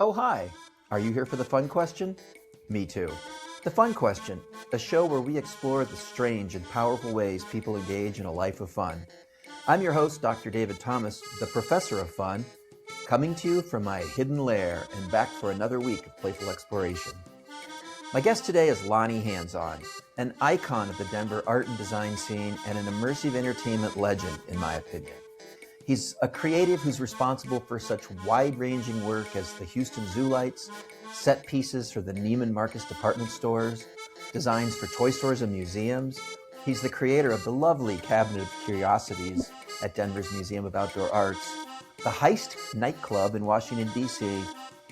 Oh, hi. Are you here for the fun question? Me too. The Fun Question, a show where we explore the strange and powerful ways people engage in a life of fun. I'm your host, Dr. David Thomas, the professor of fun, coming to you from my hidden lair and back for another week of playful exploration. My guest today is Lonnie Hanzon, an icon of the Denver art and design scene and an immersive entertainment legend, in my opinion. He's a creative who's responsible for such wide-ranging work as the Houston Zoo lights, set pieces for the Neiman Marcus department stores, designs for toy stores and museums. He's the creator of the lovely Cabinet of Curiosities at Denver's Museum of Outdoor Arts, the Heist nightclub in Washington, D.C.,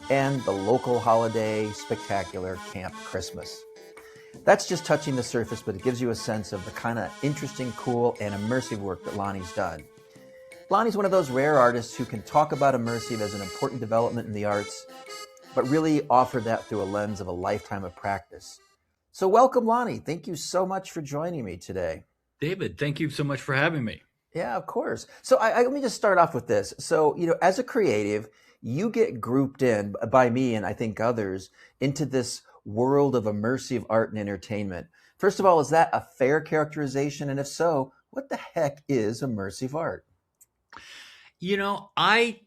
and the local holiday spectacular Camp Christmas. That's just touching the surface, but it gives you a sense of the kind of interesting, cool, and immersive work that Lonnie's done. Lonnie's one of those rare artists who can talk about immersive as an important development in the arts, but really offer that through a lens of a lifetime of practice. So welcome, Lonnie. Thank you so much for joining me today. David, thank you so much for having me. Yeah, of course. So let me just start off with this. So, as a creative, you get grouped in by me and I think others into this world of immersive art and entertainment. First of all, is that a fair characterization? And if so, what the heck is immersive art? I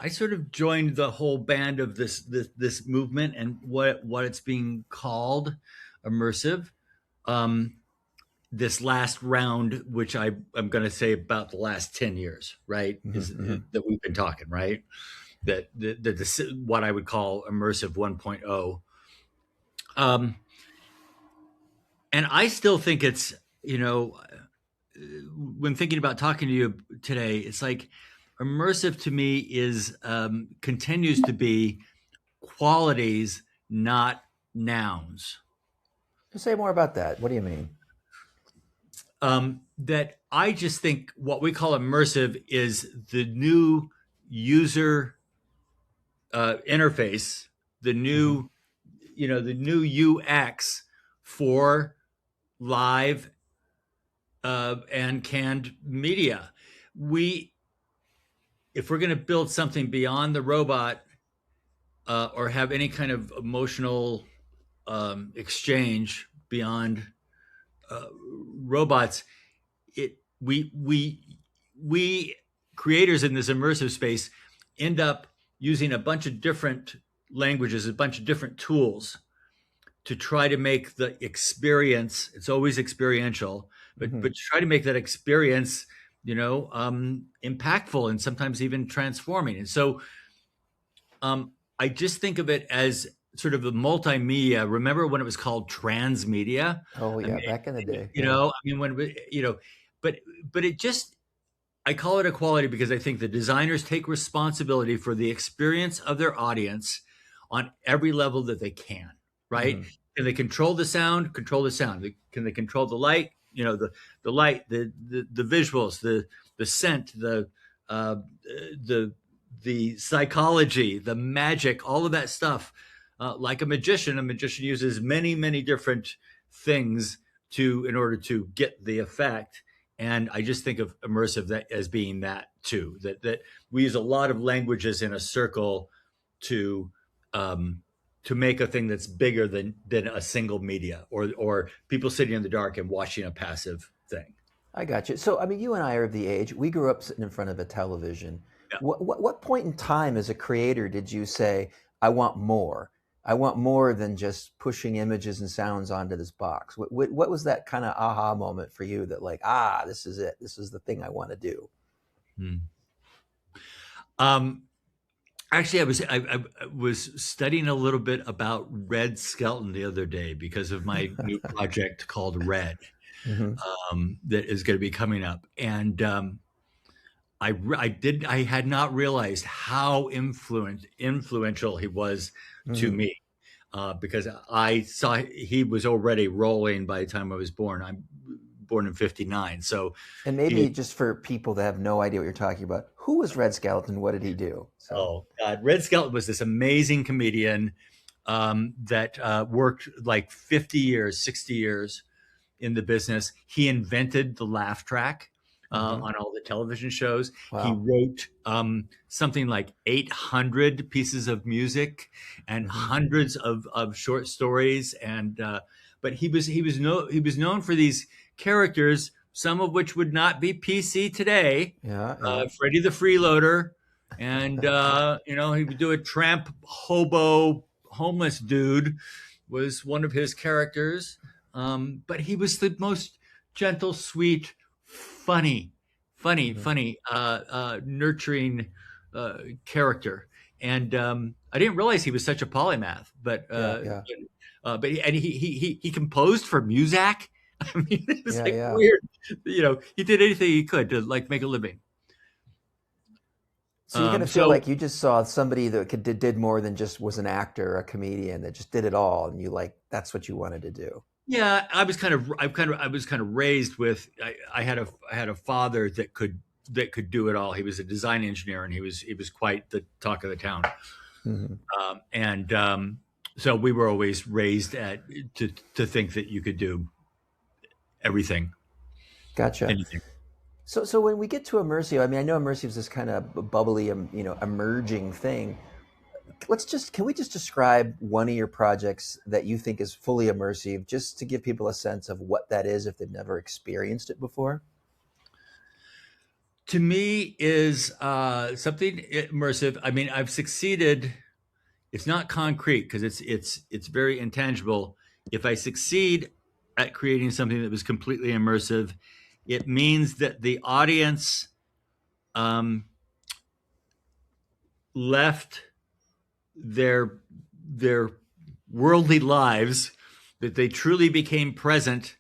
sort of joined the whole band of this movement and what it's being called immersive. This last round, which I'm going to say about the last 10 years, right, is that we've been talking, right? That what I would call immersive 1.0. And I still think it's, when thinking about talking to you today, it's like immersive to me is continues to be qualities, not nouns. Say more about that. What do you mean? That I just think what we call immersive is the new user interface, the new, the new UX for live and canned media. If we're going to build something beyond the robot or have any kind of emotional exchange beyond robots, we creators in this immersive space end up using a bunch of different languages, a bunch of different tools to try to make the experience. It's always experiential, but try to make that experience, impactful and sometimes even transforming. And so, I just think of it as sort of the multimedia. Remember when it was called transmedia? Oh yeah, back in the day. But it just, I call it equality because I think the designers take responsibility for the experience of their audience on every level that they can, right? Can they control the sound? Control the sound. Can they control the light? The light, the visuals, the scent, the psychology, the magic, all of that stuff. Like a magician uses many different things in order to get the effect. And I just think of immersive as being that too. That we use a lot of languages in a circle to make a thing that's bigger than a single media or people sitting in the dark and watching a passive thing. I got you. So, you and I are of the age, we grew up sitting in front of a television. Yeah. What point in time as a creator did you say, I want more? I want more than just pushing images and sounds onto this box. What was that kind of aha moment for you that like, this is it. This is the thing I want to do? Actually, I was studying a little bit about red skeleton the other day because of my new project called Red that is going to be coming up. And I had not realized how influential he was to me because I saw he was already rolling by the time I was born. I'm born in '59, so. And maybe just for people that have no idea what you're talking about, who was Red Skeleton? What did he do? So. Oh God, Red Skeleton was this amazing comedian that worked like 50 years, 60 years in the business. He invented the laugh track, Hmm. on all the television shows. He Wow. wrote something like 800 pieces of music and Hmm. hundreds of short stories. And but he was known for these characters, some of which would not be PC today. Yeah, yeah. Freddie the Freeloader, and he would do a tramp, hobo, homeless dude was one of his characters. But he was the most gentle, sweet, funny, Hmm. nurturing character. And I didn't realize he was such a polymath. Yeah, yeah, He composed for Muzak. I mean, it was yeah, like yeah. weird. He did anything he could to like make a living. So you kind of feel So like you just saw somebody that did more than just was an actor or a comedian that just did it all, and you like that's what you wanted to do. yeah, I was kind of raised with. I had a father that could do it all. He was a design engineer, and he was quite the talk of the town. Hmm. And So we were always raised to think that you could do everything, Gotcha. anything. So when we get to immersive, I mean, I know immersive is this kind of bubbly, emerging thing. Can we just describe one of your projects that you think is fully immersive, just to give people a sense of what that is if they've never experienced it before? To me, is something immersive. I mean, I've succeeded. It's not concrete because it's very intangible. If I succeed at creating something that was completely immersive, it means that the audience um, left their their worldly lives, that they truly became present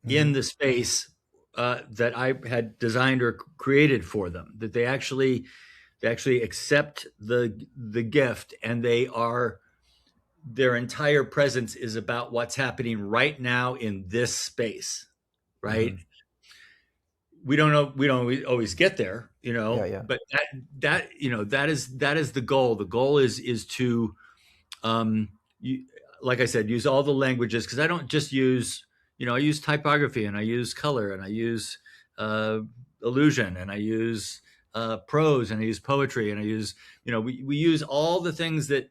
Hmm. in the space that I had designed or created for them. That they actually accept the gift, and their entire presence is about what's happening right now in this space, right? Hmm. We don't always get there, Yeah, yeah. but that is the goal. The goal is to um you, like I said, use all the languages, because I don't just use, I use typography, and I use color, and I use uh illusion, and I use prose, and I use poetry, and I use, we use all the things that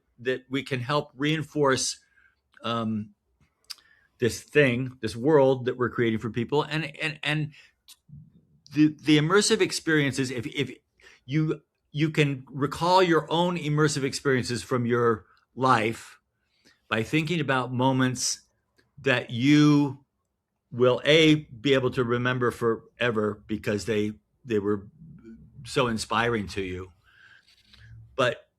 we can help reinforce um this world that we're creating for people. And the immersive experiences, if you you can recall your own immersive experiences from your life by thinking about moments that you will be able to remember forever because they were so inspiring to you. But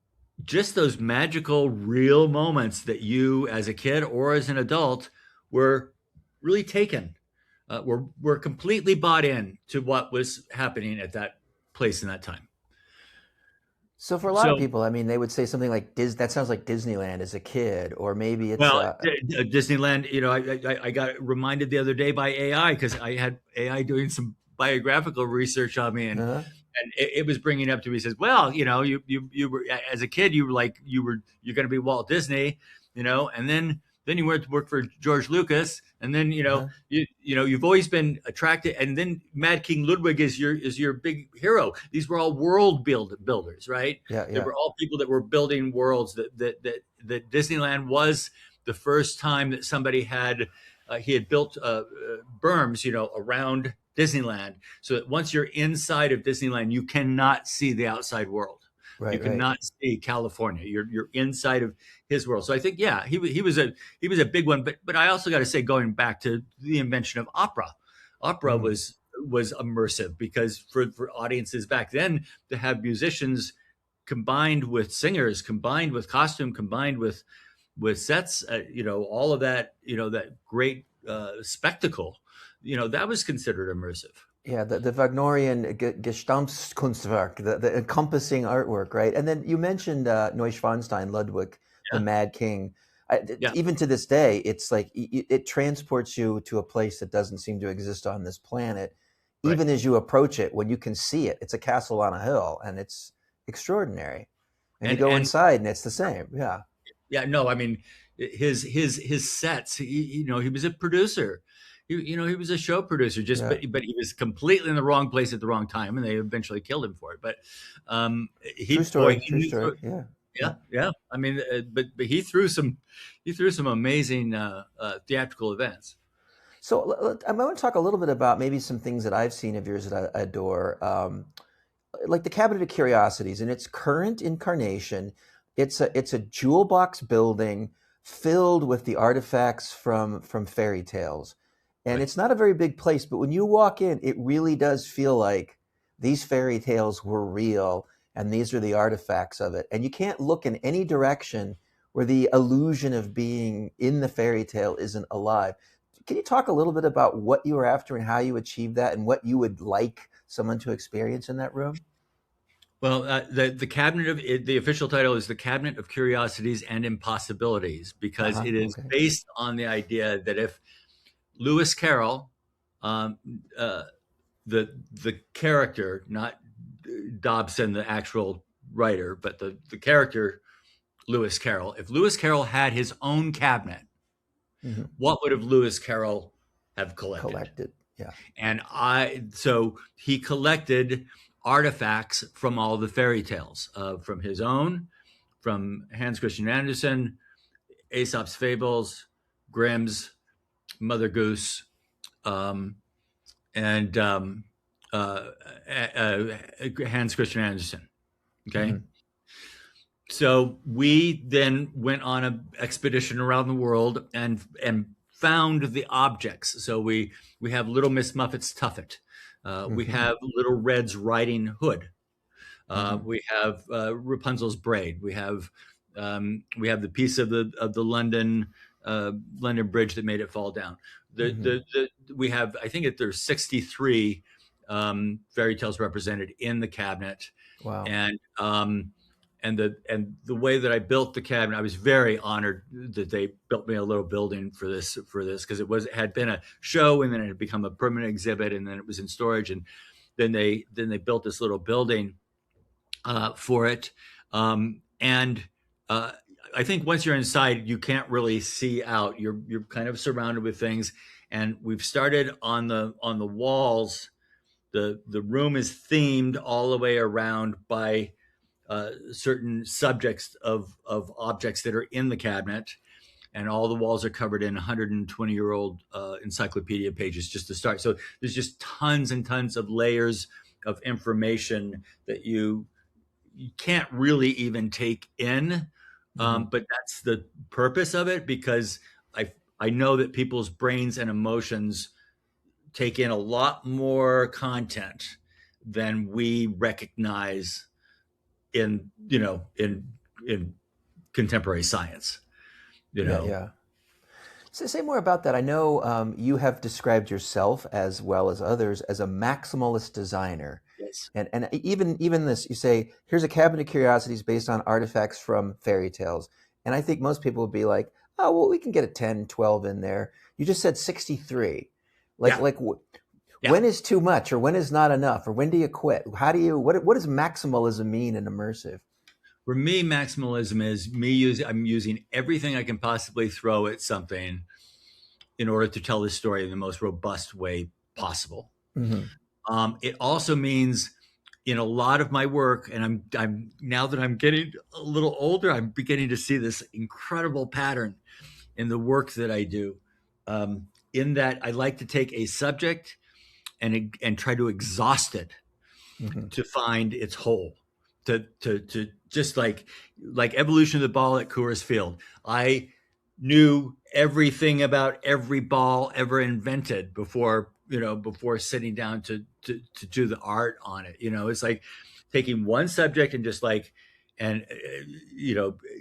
just those magical real moments that you as a kid or as an adult were really taken, were completely bought in to what was happening at that place in that time. So for a lot of So, people, I mean, they would say something like that sounds like Disneyland as a kid, or maybe it's well, Disneyland, I got reminded the other day by AI, because I had AI doing some biographical research on me, uh and it was bringing up to me, says, well, you were, as a kid, you were like, you're going to be Walt Disney, and then you went to work for George Lucas, and then uh you've always been attracted, and then Mad King Ludwig is your big hero. These were all builders, right? yeah, They yeah. were all people that were building worlds. That Disneyland was the first time that somebody had he had built berms, around Disneyland, so that once you're inside of Disneyland, you cannot see the outside world. You Right, right. cannot see California. You're inside of his world. So I think, yeah, he was a big one. But I also got to say, going back to the invention of opera, opera Hmm. was immersive, because for audiences back then to have musicians combined with singers, combined with costume, combined with sets, all of that, that great spectacle, that was considered immersive. Yeah, the Wagnerian Gesamtkunstwerk, the encompassing artwork, right? And then you mentioned Neuschwanstein, Ludwig, the Yeah, Mad King. yeah, Even to this day, it's like it transports you to a place that doesn't seem to exist on this planet. right. Even as you approach it, when you can see it, it's a castle on a hill, and it's extraordinary. And you go And inside, and it's the same. Yeah. yeah, no, I mean, his sets. He was a producer. he was a show producer, Yeah. but he was completely in the wrong place at the wrong time, and they eventually killed him for it. But True boy, story. he True knew. story. Yeah. Yeah. Yeah, yeah. I mean, but he threw some amazing theatrical events. So I want to talk a little bit about maybe some things that I've seen of yours that I adore. Like the Cabinet of Curiosities in its current incarnation, it's a jewel box building filled with the artifacts from fairy tales. And Right. it's not a very big place, but when you walk in, it really does feel like these fairy tales were real and these are the artifacts of it. And you can't look in any direction where the illusion of being in the fairy tale isn't alive. Can you talk a little bit about what you were after and how you achieved that and what you would like someone to experience in that room? Well, the cabinet of the official title is the Cabinet of Curiosities and Impossibilities because Uh-huh. it is Okay. based on the idea that if Lewis Carroll, um, uh, the character, not Dobson, the actual writer, but the character Lewis Carroll, if Lewis Carroll had his own cabinet, Hmm. what would have Lewis Carroll have collected? Collected. Yeah. So he collected artifacts from all the fairy tales, from his own, from Hans Christian Andersen, Aesop's Fables, Grimm's, Mother Goose, um, and Hans Christian Andersen. Okay. Hmm. So we then went on an expedition around the world and found the objects. So we have Little Miss Muffet's tuffet. We Hmm. have Little Red's riding hood. Hmm. We have Rapunzel's braid. We have the piece of the London Bridge that made it fall down. Hmm. We have, I think there's 63 fairy tales represented in the cabinet, Wow. and the way that I built the cabinet, I was very honored that they built me a little building for this because it had been a show and then it had become a permanent exhibit and then it was in storage and then they built this little building for it. And I think once you're inside, you can't really see out. You're kind of surrounded with things, and we've started on the walls. The room is themed all the way around by certain subjects of objects that are in the cabinet, and all the walls are covered in 120-year-old encyclopedia pages just to start. So there's just tons and tons of layers of information that you can't really even take in. Hmm. But that's the purpose of it because I know that people's brains and emotions take in a lot more content than we recognize in contemporary science. You Yeah. know, Yeah. So say more about that. I know you have described yourself as well as others as a maximalist designer. yes, And even this, you say, here's a cabinet of curiosities based on artifacts from fairy tales. And I think most people would be like, oh, well, we can get a 10, 12 in there. You just said 63. Like, yeah, like yeah. when is too much or when is not enough or when do you quit? What does maximalism mean in immersive? For me, maximalism is I'm using everything I can possibly throw at something in order to tell this story in the most robust way possible. Hmm. It also means in a lot of my work, and I'm now that I'm getting a little older, I'm beginning to see this incredible pattern in the work that I do. In that, I like to take a subject and try to exhaust it Hmm. to find its whole. To just like evolution of the ball at Coors Field. I knew everything about every ball ever invented before sitting down to do the art on it. It's like taking one subject and and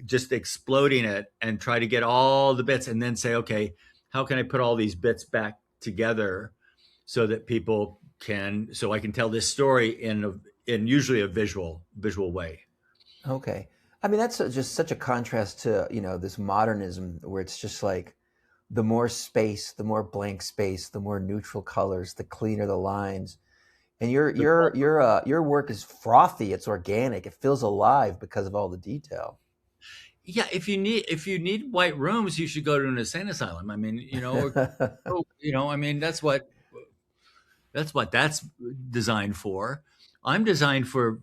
just exploding it and try to get all the bits and then say, okay, how can I put all these bits back together so that so I can tell this story in usually a visual way. Okay. I mean, that's just such a contrast to, this modernism where it's just like the more space, the more blank space, the more neutral colors, the cleaner the lines. And your work is frothy, it's organic, it feels alive because of all the detail. yeah, if you need white rooms, you should go to an insane asylum. I mean, I mean, that's designed for. I'm designed for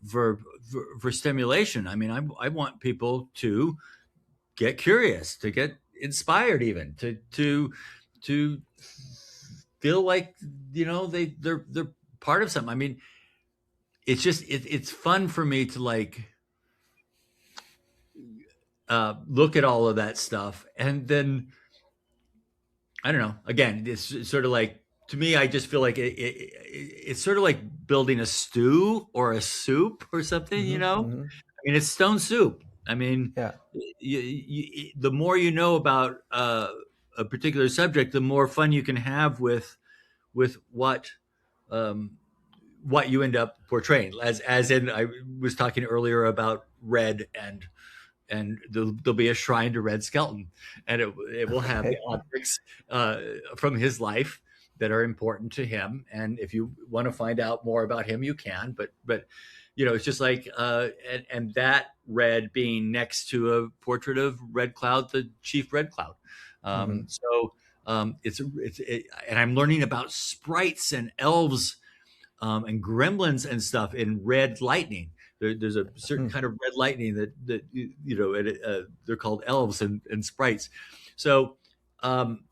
stimulation. I mean, I want people to get curious, to get inspired, even to feel like they're part of something. I mean, it's just it's fun for me to like look at all of that stuff, and then I don't know. Again, it's sort of like, to me, I just feel like it's sort of like building a stew or a soup or something. Hmm. Hmm. I mean, it's stone soup. I mean, Yeah. the more you know about a particular subject, the more fun you can have with um, what you end up portraying. As in, I was talking earlier about Red, and there'll be a shrine to Red Skelton, and it will have the Okay. objects from his life that are important to him. And if you want to find out more about him, you can. But it's just like and that Red being next to a portrait of Red Cloud, the Chief Red Cloud. Hmm. So and I'm learning about sprites and elves and gremlins and stuff in Red Lightning. There's a certain kind of red lightning that they're called elves and sprites. So um,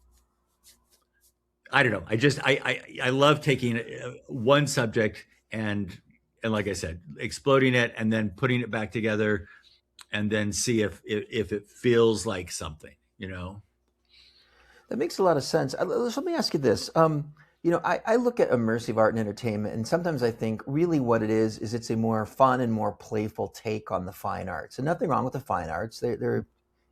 I don't know. I love taking one subject and like I said, exploding it and then putting it back together and then see if it feels like something. That makes a lot of sense. Let me ask you this. I look at immersive art and entertainment, and sometimes I think really what it is it's a more fun and more playful take on the fine arts. And nothing wrong with the fine arts; they're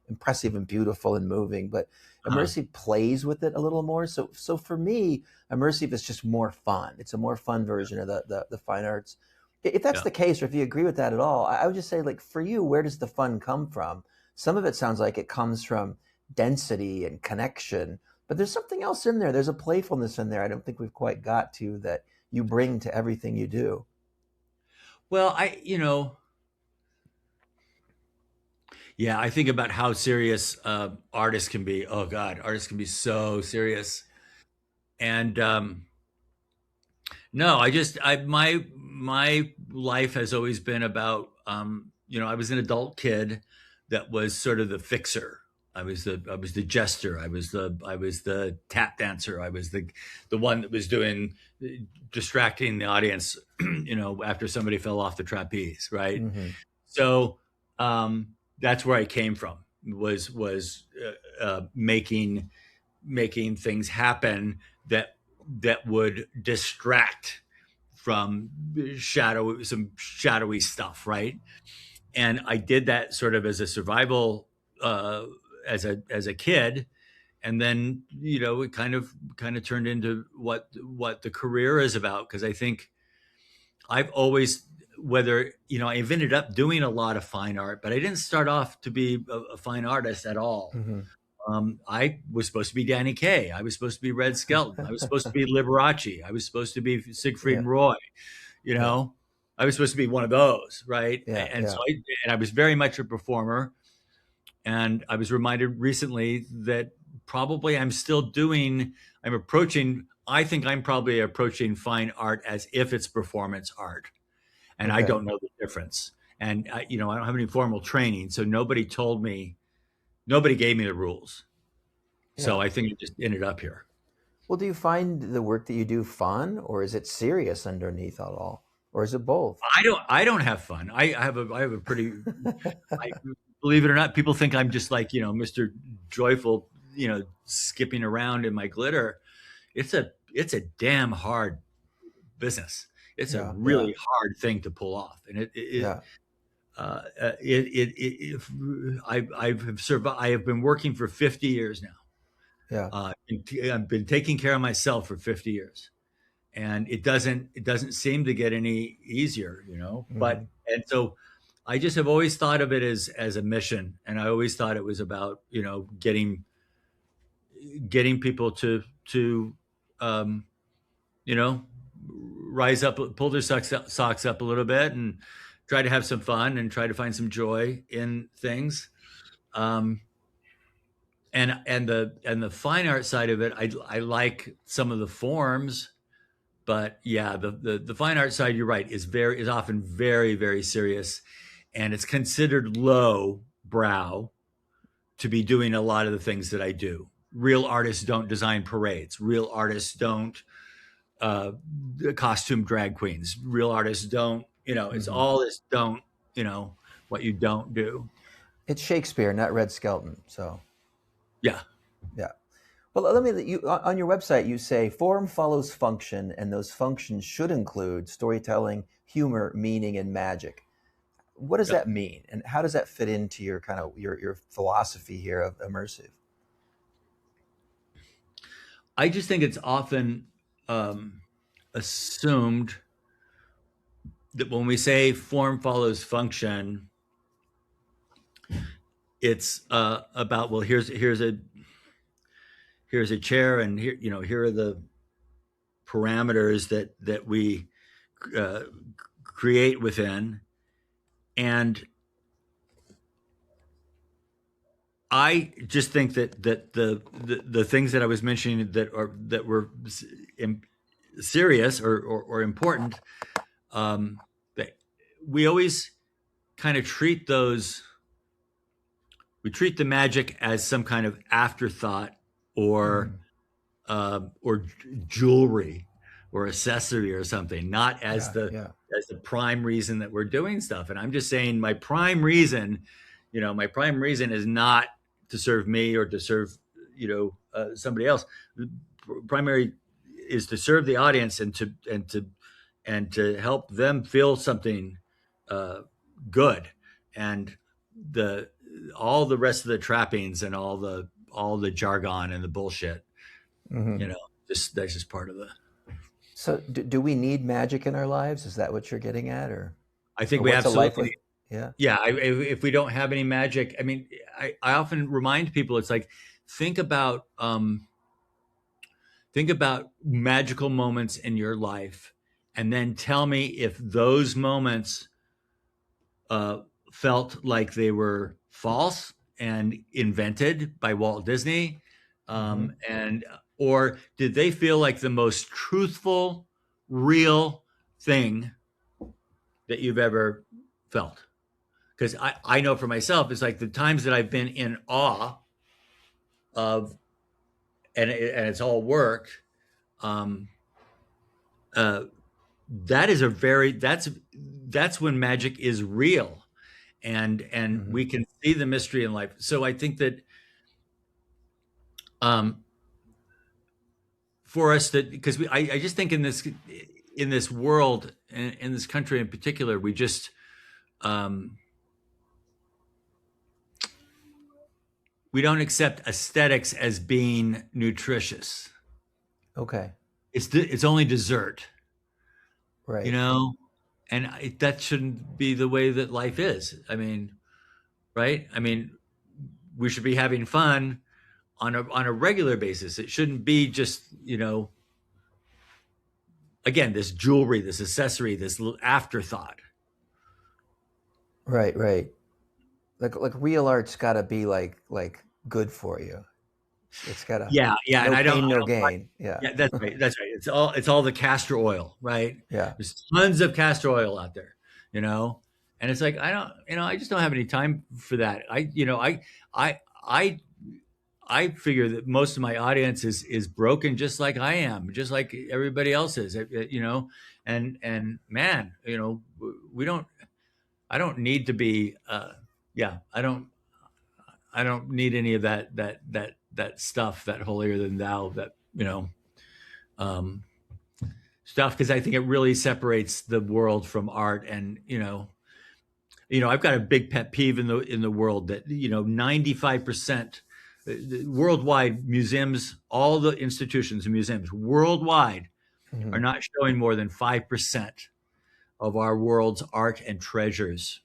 impressive and beautiful and moving. But Uh, immersive plays with it a little more. So for me, immersive is just more fun. It's a more fun version of the fine arts. If that's yeah. the case, or if you agree with that at all, I would just say, like, for you, where does the fun come from? Some of it sounds like it comes from density and connection, but there's something else in there. There's a playfulness in there I don't think we've quite got to, that you bring to everything you do. Well, yeah, I think about how serious artists can be. Oh God, artists can be so serious. And no, my life has always been about I was an adult kid that was sort of the fixer. I was the jester. I was the tap dancer. I was the one that was doing distracting the audience, after somebody fell off the trapeze, right? Hmm. So that's where I came from. Was making things happen that would distract from some shadowy stuff, right? And I did that sort of as a survival uh, as a kid, and then it kind of turned into what the career is about, because I think I've always, whether I've ended up doing a lot of fine art, but I didn't start off to be a fine artist at all. Hmm. I was supposed to be Danny Kaye. I was supposed to be Red Skelton. I was supposed to be Liberace. I was supposed to be Siegfried Yeah, and Roy. You yeah, know, I was supposed to be one of those, right? yeah, And so yeah. I was very much a performer. And I was reminded recently that probably I'm approaching. I think I'm probably approaching fine art as if it's performance art, and I Okay. don't know the difference. And I don't have any formal training, so nobody gave me the rules. So Yeah. I think it just ended up here. Well, do you find the work that you do fun, or is it serious underneath it all, or is it both? I don't have fun. I have a pretty, I, believe it or not, people think I'm just like, Mr. Joyful, skipping around in my glitter. It's a damn hard business. It's a Yeah, yeah, really hard thing to pull off, and yeah, I have been working for 50 years now. yeah. I've been taking care of myself for 50 years, and it doesn't seem to get any easier, Hmm. but and so I just have always thought of it as a mission, and I always thought it was about getting people to um, you know rise up, pull their socks up a little bit, and try to have some fun and try to find some joy in things. Um, and the fine art side of it, I like some of the forms, but yeah, the fine art side, you're right, is often very, very serious, and it's considered low brow to be doing a lot of the things that I do. Real artists don't design parades. Real artists don't uh, costume drag queens. Real artists don't, it's Hmm. all this don't, what you don't do. It's Shakespeare, not Red Skelton. So Yeah. yeah. Well, let me. You on your website, you say form follows function, and those functions should include storytelling, humor, meaning, and magic. What does Yeah. that mean, and how does that fit into your kind of your philosophy here of immersive? I just think it's often assumed that when we say form follows function, it's about, well, here's a chair, and here are the parameters that we uh, create within. And I just think that the things that I was mentioning that were serious or important, that we always kind of treat the magic as some kind of afterthought, or Hmm. or jewelry or accessory or something, not as Yeah, the yeah. prime reason that we're doing stuff. And I'm just saying, my prime reason is not to serve me or to serve somebody else. The primary is to serve the audience, and to help them feel something uh, good, and the all the rest of the trappings and all the jargon and the bullshit, Hmm. you know, just that's just part of the. So, do we need magic in our lives? Is that what you're getting at, I think or we what's a life with? absolutely. Yeah. Yeah, if we don't have any magic, I mean, I often remind people, it's like, think about think about magical moments in your life, and then tell me if those moments uh, felt like they were false and invented by Walt Disney, Hmm. and or did they feel like the most truthful, real thing that you've ever felt? Because I know for myself, it's like the times that I've been in awe of, and it's all worked. Um, uh, that is a very that's when magic is real, and Hmm. we can see the mystery in life. So I think that um, for us, that because I just think in this world, in this country in particular, we just um, we don't accept aesthetics as being nutritious. Okay. It's only dessert, you Right. know, and that shouldn't be the way that life is. I mean, right? I mean, we should be having fun on a regular basis. It shouldn't be just, again, this jewelry, this accessory, this little afterthought. Right. Right. Like real art's got to be like good for you. It's got to Yeah, yeah, and no I don't, pain, I no don't like. gain. Yeah. Yeah, that's right. That's right. It's all the castor oil, right? Yeah. There's tons of castor oil out there, you know, and it's like, I just don't have any time for that. I, I, I figure that most of my audience is broken, just like I am, just like everybody else is, and man, we don't. I don't need to be. Yeah, I don't need any of that stuff, that holier than thou, that um, stuff, because I think it really separates the world from art. And I've got a big pet peeve in the world that 95% worldwide museums, all the institutions and museums worldwide are Hmm. not showing more than 5% of our world's art and treasures,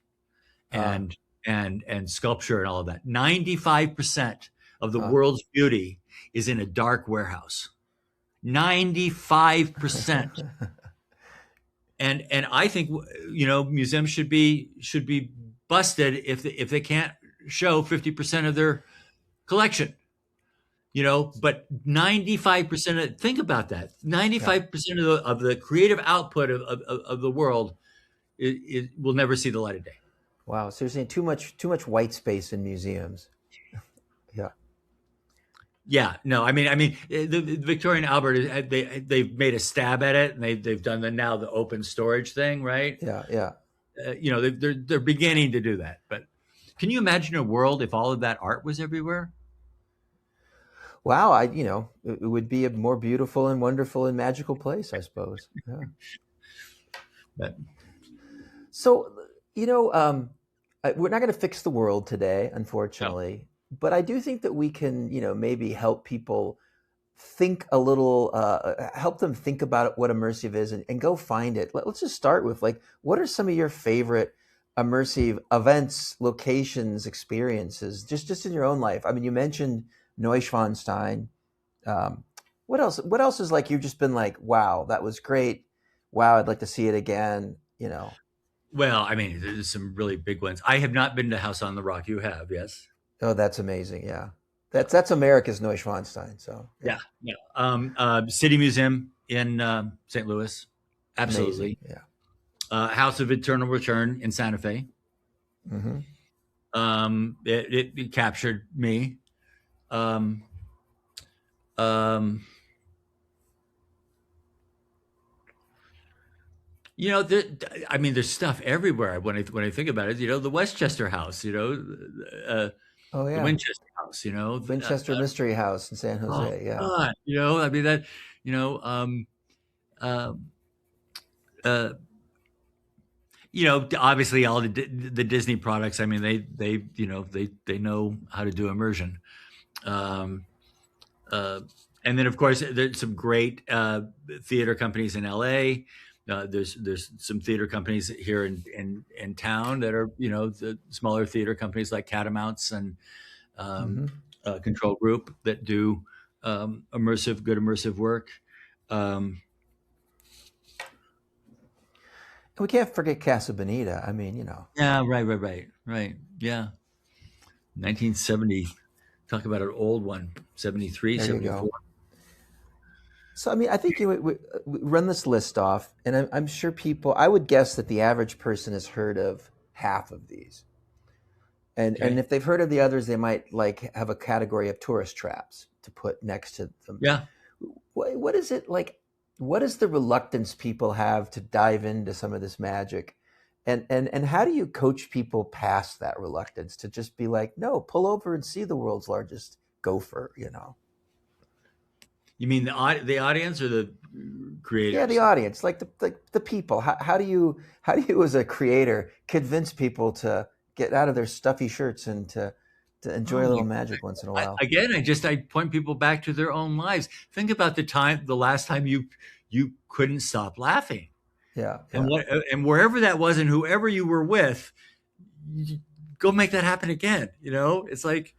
Ah. and sculpture and all of that. 95% of the Ah. world's beauty is in a dark warehouse. 95%. And I think museums should be busted if they can't show 50% of their collection, but 95% of, think about that, 95% of the creative output of the world, it will never see the light of day. Wow. So you're saying too much white space in museums. Yeah. Yeah, no, I mean, the Victorian Albert, they've made a stab at it, and they've done the open storage thing, right? Yeah. Yeah. They're beginning to do that. But can you imagine a world if all of that art was everywhere? Wow. It would be a more beautiful and wonderful and magical place, I suppose. Yeah. But So, we're not going to fix the world today, unfortunately, but I do think that we can, maybe help people think a little, help them think about what immersive is and go find it. Let's just start with like, what are some of your favorite immersive events, locations, experiences, just in your own life? I mean, you mentioned Neuschwanstein. What else? What else is like you've just been like, wow, that was great. Wow, I'd like to see it again. well, I mean, there's some really big ones. I have not been to House on the Rock. You have, yes? Oh, that's amazing. Yeah. That's America's Neuschwanstein. So Yeah, yeah. City Museum in St. Louis, amazing. absolutely. Yeah. House of Eternal Return in Santa Fe. Mm-hmm. It captured me. Um, um, I mean, there's stuff everywhere when I think about it. The Westchester House. Oh The yeah. Winchester House. Winchester Mystery House in San Oh Jose. Yeah. God, I mean that. You know, um, um, uh, obviously all the Disney products. I mean, they know how to do immersion. Um, uh, and then of course there's some great theater companies in LA. There's some theater companies here in town that are the smaller theater companies like Catamounts and Mm-hmm. Control Group that do good immersive work. Um, And we can't forget Casa Bonita. I mean, yeah, right. Yeah, 1970. Talk about an old one. 73, there you 74. go. So I mean, I think we run this list off, and I'm sure people. I would guess that the average person has heard of half of these. And Okay. if they've heard of the others, they might like have a category of tourist traps to put next to them. Yeah. What is it like? What is the reluctance people have to dive into some of this magic? And how do you coach people past that reluctance to just be like, no, pull over and see the world's largest gopher, You mean the audience or the Yeah, the creators? audience, like the people. How do you as a creator convince people to get out of their stuffy shirts and to enjoy Oh a my! little magic once in a while? Again, I point people back to their own lives. Think about the last time you couldn't stop laughing, Yeah, and yeah. wherever that was, and whoever you were with, go make that happen again. It's like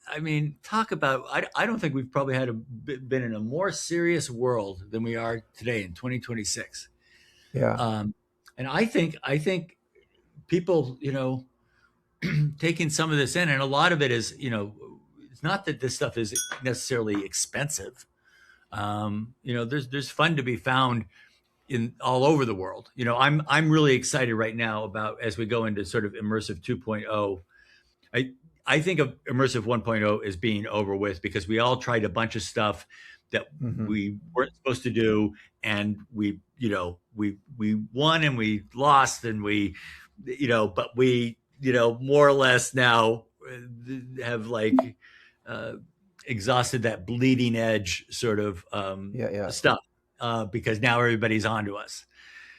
I mean, talk about. I don't think we've probably been in a more serious world than we are today in 2026. Yeah. And I think people, taking some of this in, and a lot of it is, it's not that this stuff is necessarily expensive. There's fun to be found in all over the world. I'm really excited right now about as we go into sort of immersive 2.0. I think of immersive 1.0 as being over with because we all tried a bunch of stuff that Mm-hmm. we weren't supposed to do, and we won and we lost and but we more or less now have like uh, exhausted that bleeding edge sort of Yeah, yeah. stuff because now everybody's onto us.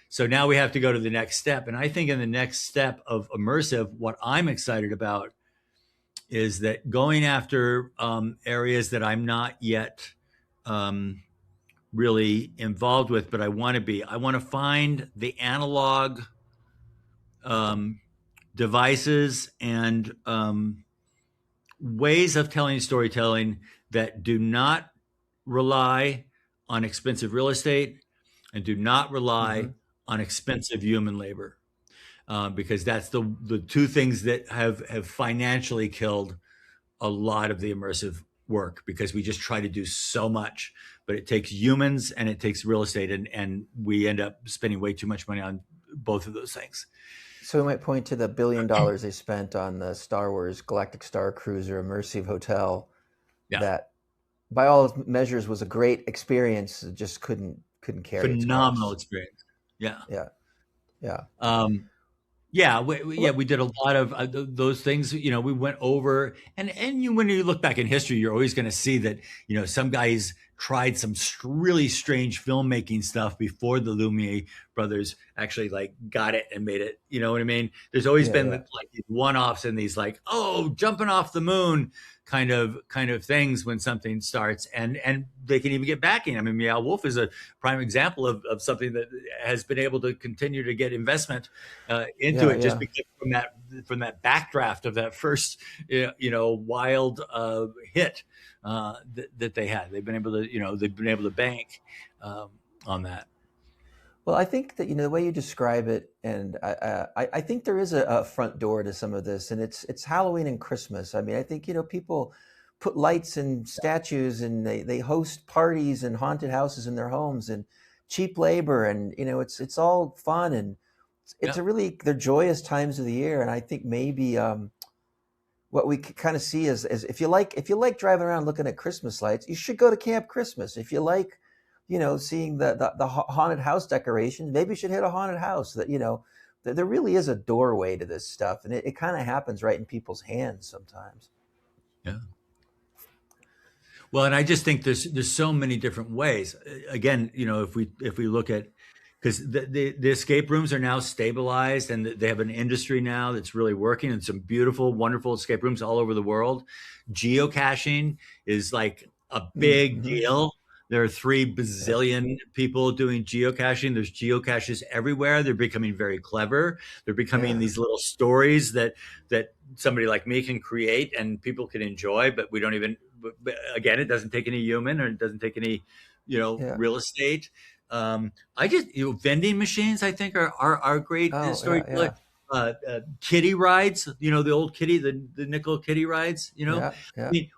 So now we have to go to the next step. And I think in the next step of immersive, what I'm excited about is that going after areas that I'm not yet really involved with, but I want to be. I want to find the analog devices and ways of telling storytelling that do not rely on expensive real estate and do not Mm-hmm. rely on expensive human labor. because that's the two things that have financially killed a lot of the immersive work, because we just try to do so much, but it takes humans and it takes real estate, and we end up spending way too much money on both of those things. So we might point to the $1 billion they spent on the Star Wars Galactic Star Cruiser immersive hotel, Yeah, that by all measures was a great experience. It just couldn't carry its phenomenal costs. experience. Yeah. Yeah, yeah. Um, yeah, Well, we did a lot of those things. We went over, and when you look back in history, you're always going to see that some guys tried some really strange filmmaking stuff before the Lumiere brothers actually like got it and made it. You know what I mean? There's always yeah, been yeah, like these one-offs and these like, oh, jumping off the moon kind of things when something starts, and they can even get backing. I mean, Meow Wolf is a prime example of something that has been able to continue to get investment into yeah, it, just yeah, because from that backdraft of that first wild hit that they had. They've been able to bank on that. Well, I think that the way you describe it, and I think there is a front door to some of this, and it's Halloween and Christmas. I mean, I think people put lights and statues, and they host parties and haunted houses in their homes, and cheap labor, and it's all fun, and it's Yeah, they're joyous times of the year. And I think maybe what we kind of see is if you like driving around looking at Christmas lights, you should go to Camp Christmas. If you like, seeing the haunted house decorations, maybe you should hit a haunted house. That there really is a doorway to this stuff, and it kind of happens right in people's hands sometimes. yeah. Well, and I just think there's so many different ways. Again, if we look at, because the escape rooms are now stabilized, and they have an industry now that's really working, and some beautiful, wonderful escape rooms all over the world. Geocaching is like a big Mm-hmm. deal. There are three Yeah, bazillion people doing geocaching. There's geocaches everywhere. They're becoming very clever. They're becoming yeah, these little stories that somebody like me can create and people can enjoy, but we don't even. But again, it doesn't take any human, or it doesn't take any, yeah. real estate. I just vending machines, I think, are great Oh, yeah, storytelling. yeah, Kiddie rides, the old kiddie, the nickel kiddie rides. yeah, I yeah, mean,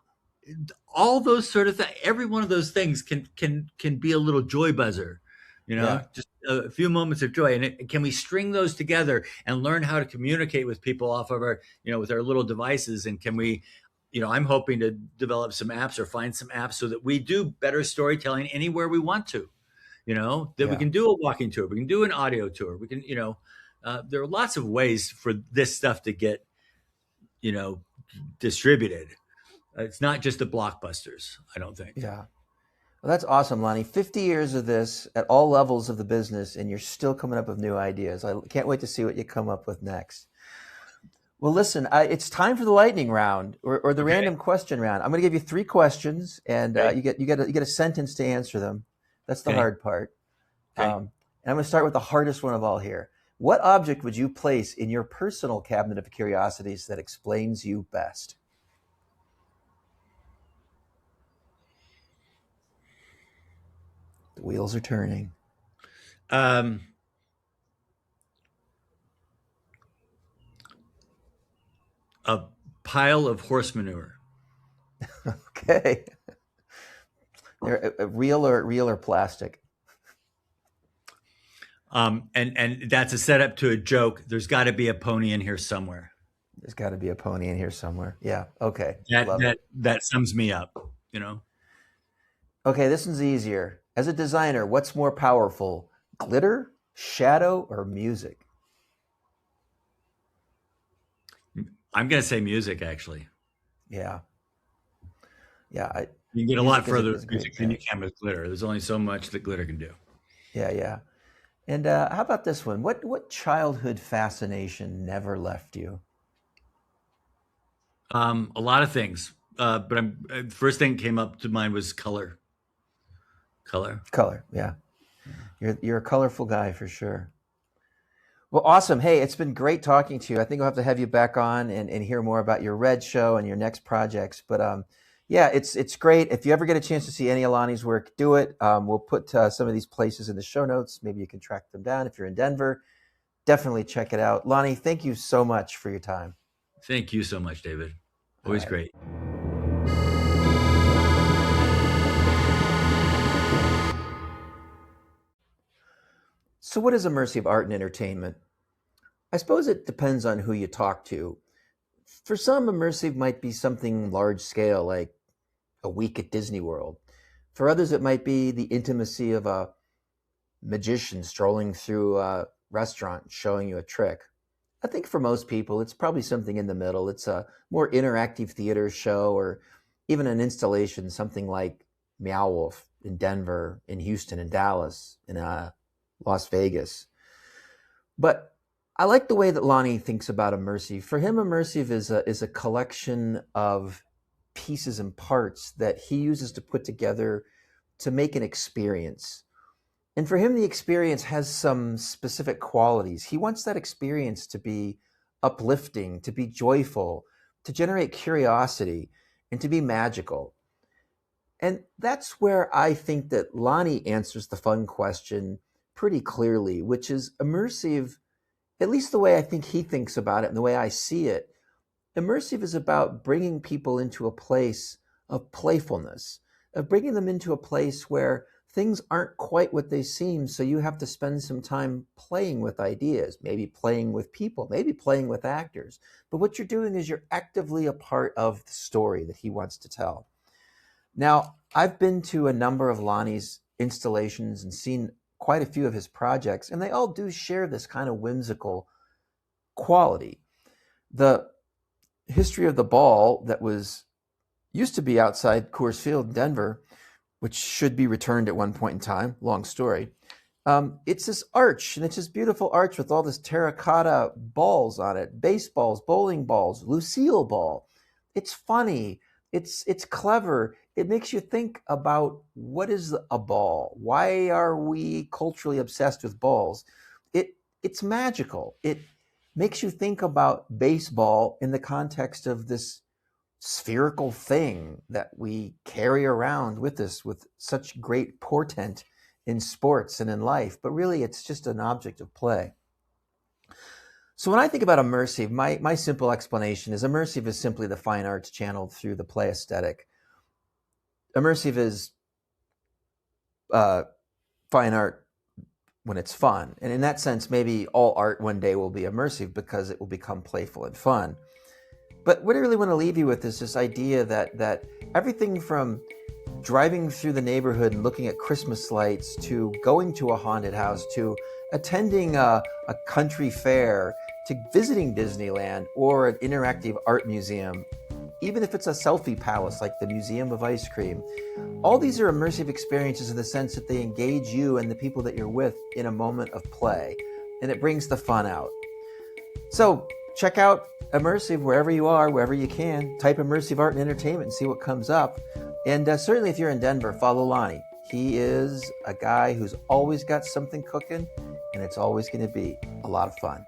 all those sort of things. Every one of those things can be a little joy buzzer. yeah, Just a few moments of joy, and can we string those together and learn how to communicate with people off of our, with our little devices, and can we. I'm hoping to develop some apps or find some apps so that we do better storytelling anywhere we want to, that we yeah. can do a walking tour, we can do an audio tour, we can, there are lots of ways for this stuff to get, you know, distributed. It's not just the blockbusters, I don't think. Yeah. Well, that's awesome, Lonnie. 50 years of this at all levels of the business, and you're still coming up with new ideas. I can't wait to see what you come up with next. Well, listen, it's time for the lightning round, or the Okay. random question round. I'm going to give you three questions, and Okay. you get a sentence to answer them. That's the Okay. hard part. Okay. And I'm going to start with the hardest one of all here. What object would you place in your personal cabinet of curiosities that explains you best? The wheels are turning. Um, a pile of horse manure. Okay. They're real or plastic. And that's a setup to a joke. There's got to be a pony in here somewhere. There's got to be a pony in here somewhere. Yeah. Okay. That Love that it. that sums me up. You know, Okay. This one's easier. As a designer, what's more powerful, glitter, shadow, or music? I'm gonna say music. Actually, Yeah. Yeah. you can get a lot Music is further a, is a with great music than you choice. can with glitter. There's only so much that glitter can do. Yeah. Yeah. And how about this one? What childhood fascination never left you? A lot of things, but first thing came up to mind was color. Color. Color. Yeah. You're a colorful guy for sure. Well, awesome. Hey, it's been great talking to you. I think we'll have to have you back on and hear more about your Red show and your next projects. But yeah, it's great. If you ever get a chance to see any of Lonnie's work, do it. We'll put some of these places in the show notes. Maybe you can track them down if you're in Denver. definitely check it out. Lonnie, thank you so much for your time. Thank you so much, David. Always great. So what is immersive art and entertainment? I suppose it depends on who you talk to. For some, immersive might be something large scale, like a week at Disney World. For others, it might be the intimacy of a magician strolling through a restaurant showing you a trick. I think for most people, it's probably something in the middle. It's a more interactive theater show or even an installation, something like Meow Wolf in Denver, in Houston, in Dallas, in Las Vegas. But I like the way that Lonnie thinks about immersive. For him, immersive is a collection of pieces and parts that he uses to put together to make an experience. And for him, the experience has some specific qualities. He wants that experience to be uplifting, to be joyful, to generate curiosity, and to be magical. And that's where I think that Lonnie answers the fun question pretty clearly, which is immersive, at least the way I think he thinks about it and the way I see it. Immersive is about bringing people into a place of playfulness, of bringing them into a place where things aren't quite what they seem, so you have to spend some time playing with ideas, maybe playing with people, maybe playing with actors. But what you're doing is you're actively a part of the story that he wants to tell. Now, I've been to a number of Lonnie's installations and seen quite a few of his projects, and they all do share this kind of whimsical quality. The history of the ball that used to be outside Coors Field in Denver, which should be returned at one point in time, long story. It's this arch, and it's this beautiful arch with all this terracotta balls on it, baseballs, bowling balls, Lucille ball. It's funny, it's clever. It makes you think about what is a ball? Why are we culturally obsessed with balls? It's magical. It makes you think about baseball in the context of this spherical thing that we carry around with us with such great portent in sports and in life, but really it's just an object of play. So when I think about immersive, my simple explanation is immersive is simply the fine arts channeled through the play aesthetic. Immersive is fine art when it's fun. And in that sense, maybe all art one day will be immersive because it will become playful and fun. But what I really want to leave you with is this idea that everything from driving through the neighborhood and looking at Christmas lights to going to a haunted house to attending a country fair to visiting Disneyland or an interactive art museum, even if it's a selfie palace like the Museum of Ice Cream, all these are immersive experiences in the sense that they engage you and the people that you're with in a moment of play, and it brings the fun out. So check out Immersive wherever you are, wherever you can. Type Immersive Art and Entertainment and see what comes up. And certainly if you're in Denver, follow Lonnie. He is a guy who's always got something cooking, and it's always going to be a lot of fun.